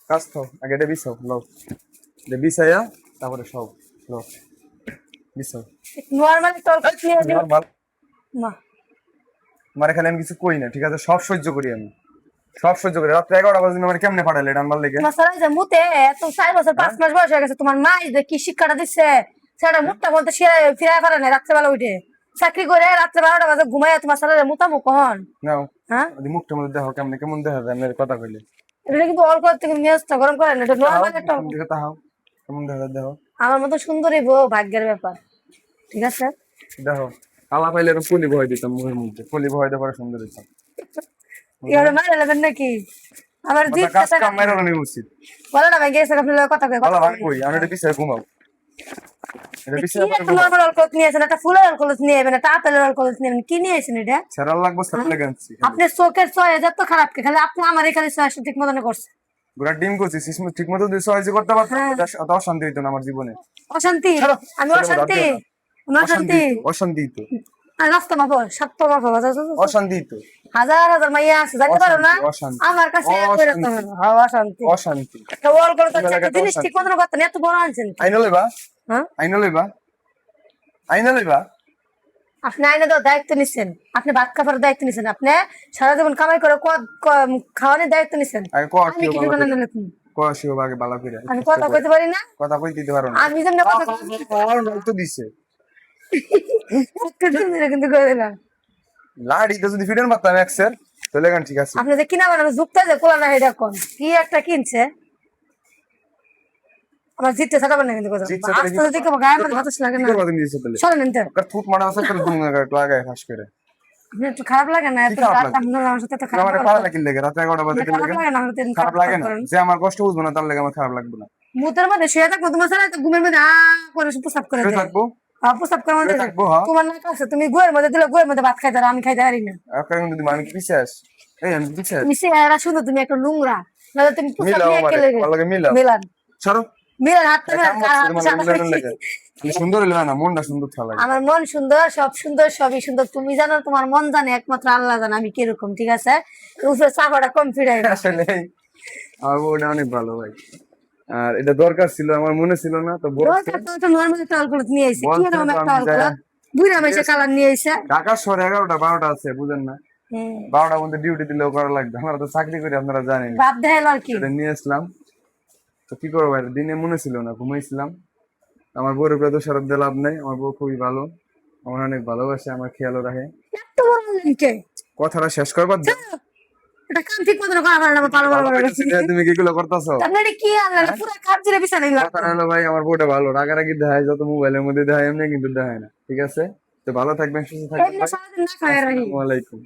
কাজ তো আগে এটা বিছাও লও, এটা বিছাইয়া তারপরে সব লও বিছাও। নরমালি তরকারি নিয়ে দিও নরমাল না। মানে খালি আমি কিছু কই না, ঠিক আছে? সব সহ্য করি আমি, সব সহ্য করি। রাত্রে 11টা বাজে মানে কেমনে পাঠালে এটা আনবার লেগে? তোমার সারা যে মুতে এত 4 বছর হ্যাঁ 5 মাস বয়স হয়ে গেছে, তোমার মা এই যে কি শিক্ষাটা দিচ্ছে সেটা মুটটা বলতে ফিরায় পারে না। রাত্রেবেলা উঠে চাকরি করে রাত্রে 12টা বাজে ঘুমাইয়া তোমার সারা মুতামু কখন? নাও হ্যাঁ, যদি মুখটা মধ্যে দেখো কেমনে কেমন দেখা যায় আমি কথা কইলে। এটা কিন্তু অল্প থেকে মেজাজটা গরম করে না, এটা তাহাও নরমাল একটা। কোন দিকে তাহাও কেমন দেখা যায় দেখো। আমার মতো সুন্দরী বউ ভাগ্যের ব্যাপার, ঠিক আছে? দেখো কালা পাইলে এরকম পলি বহাই দিতাম মুখের মধ্যে, পলি বহাই দেওয়ার পরে সুন্দর হইতাম। ইয়ারে মারা নেবেন নাকি? আমার কথা জিতটা কাজ কাম মাইরা নেওয়া উচিত। বলো না ভাই, গেছে আপনার কথা কই বলা কথা ভাঙ কই আমি এটা পিছায় ঘুমাও, এটা কি পিছায় পরে একটা ঘুমাও। নরমাল অলকত নিয়েছেন, একটা ফুলের অলকত নিয়ে যাবেন, একটা আপেলের অলকত নিয়ে যাবেন, কি নিয়েছেন এটা? ছেড়ার লাগবো হ্যাঁ? ছেড়ে গেছি খালি। আপনার চোখের চয়েস এত খারাপ কে? খালি আপনি আমার এখানে চয়েস ঠিক মতন করছে। গোটা ডিম করছি সিসমু ঠিক মতো দিয়ে সহজে করতে পারতাম, হ্যাঁ, এটা অত অশান্তি হইতো না আমার জীবনে। অশান্তি। ছাড়ো, আমি ছেড়ে দাও, অশান্তি? দিও না। আমি অশান্তি অশান্তি? তো, অশান্তি তো, আর রাস্তা মাপো, সাত মাপো, অশান্তি তো, হাজার হাজার মাইয়া আছে, জানতে পারো না? অশান্তি, অশান্তি, আমার কাছে এক করে তো অশান্তি, হ্যাঁ, অশান্তি। অশান্তি। একটা ওয়াল করে তো এই একটা এলাকাতে জিনিস ঠিক অশান্তি। মতন করতেন, এত বড় আনছেন কি? আইনা লইবা, হ্যাঁ, আইনা লইবা, আইনা লইবা। আপনি আইনে দেওয়ার দায়িত্ব নিচ্ছেন, আপনি ভাত খাবার দায়িত্ব নিচ্ছেন, আপনি সারা জীবন কামাই করে খাওয়ানোর দায়িত্ব নিচ্ছেন। আগে ক আমি কিও কি ভালো ঠিকানা করে, নিলে তুমি? ক শিও আগে ভালো করে আমি কষ্ট কথা করে। কইতে পারি না? কথা কই দিতে পারো না। আমি যেমন কথা তো দিছে কিন্তু করে দিলাম। লাড়ি তো যদি ফিডেন পারতাম এক্সের তাহলে গান ঠিক আছে। আপনি যে কিনা বানানো যুক্ত যে কোলা না, এটা কোন কি একটা কিনছে? আমার জিততে ছাড়াবেন না কিন্তু কথা। জিতছে তাহলে কি আস্তে দিকে গায়ে মধ্যে বাতাস লাগে কি না। করবা তুমি দিছে তাহলে? চলেন নিতে। ওর থুত মারা আছে তাহলে দুম লাগায় ফাঁস করে। আপনি একটু খারাপ লাগে না? কি এত খারাপ রাত লাগে? আপনার আমার সাথে এত তুমি খারাপ আমারে ব্যবহার পাড়া করেন? লাগিল লাগে রাত 11টা বাজে আপনার কি খারাপ লাগে? লাগে না? আমাদের খারাপ খারাপ লাগে না করেন। যে আমার কষ্ট বুঝবো না তার লাগে আমার খারাপ লাগবে না। মুতের মধ্যে শুয়ে থাকবো তোমার সাথে, তো ঘুমের মধ্যে করে প্রস্তাব করে শুয়ে দেয়। থাকবো, প্রস্তাব করে মধ্যে শুয়ে থাকবো, হ্যাঁ। তোমার না আছে, তুমি গুয়ের মধ্যে দিলে গুয়ের মধ্যে ভাত খাইতে পারো, আমি খাইতে পারি না। এখন যদি আমি কি পিছাস, এই আমি পিছাস তুমি চেহারা শুনো, তুমি একটা নোংরা, নাহলে তুমি প্রস্তাব মিলাও নিয়ে আমারে কেলে আমার লাগে মিলাও। মিলান। ছাড়ো মিলান হাতটা এক মিলান, কাম কার করছি হাত তোমার লাগে মিলানোর লাগে। আমি সুন্দর হইলে না মনটা সুন্দর থাকা লাগে। আমার মন সুন্দর, সব সুন্দর, সবই সুন্দর। তুমি জানো, তোমার মন জানে, একমাত্র আল্লাহ জানে আমি কিরকম, ঠিক আছে? উপরে চাপাটা কম ফিরাই না। আসলে আমার বউটা অনেক ভালো ভাই, আর এটা দরকার ছিল আমার মনে ছিল না তো বলছে। দরকার তো একটা নর্মাল একটা অলকলত নিয়ে আইছে, কি বলছে এরকম তো একটা আমি যাই অলকলত বুড়া মেশে কালার নিয়ে আইছে। ঢাকা শহরে 11টা 12টা আছে বুঝেন না, হম, 12টার মধ্যে ডিউটি দিলেও করা লাগবে। আমরা তো চাকরি করি আপনারা জানেন। বাপ দেখাইলো আর কি। এটা নিয়ে আসলাম তো কি করবো ভাই, দিনে মনে ছিল না ঘুমাইছিলাম। আমার বউর উপরে তো শরৎ দিয়ে লাভ নাই, আমার বউ খুবই ভালো, আমার অনেক ভালোবাসে, আমার খেয়ালও রাখে। এত বড় কে? কথাটা শেষ করবার দাও। এটা কাম ঠিক মতো করা পারে না, আমার পালো ভালো পালো কইতাছি না, তুমি কি গুলো করতেছো? আপনার এটা কি আনলেন? হ্যাঁ? পুরো খাপজিরে বিছানায় কথা লাগতো। হলো ভাই আমার বউটা ভালো, রাগারাগি দেখায় যত মোবাইলের মধ্যে দেখায় এমনি কিন্তু দেখায় না, ঠিক আছে? তো ভালো থাকবেন সুস্থ থাকবেন এমনি ভাই। সারাদিন না খায় রাখি। আসসালামু আলাইকুম।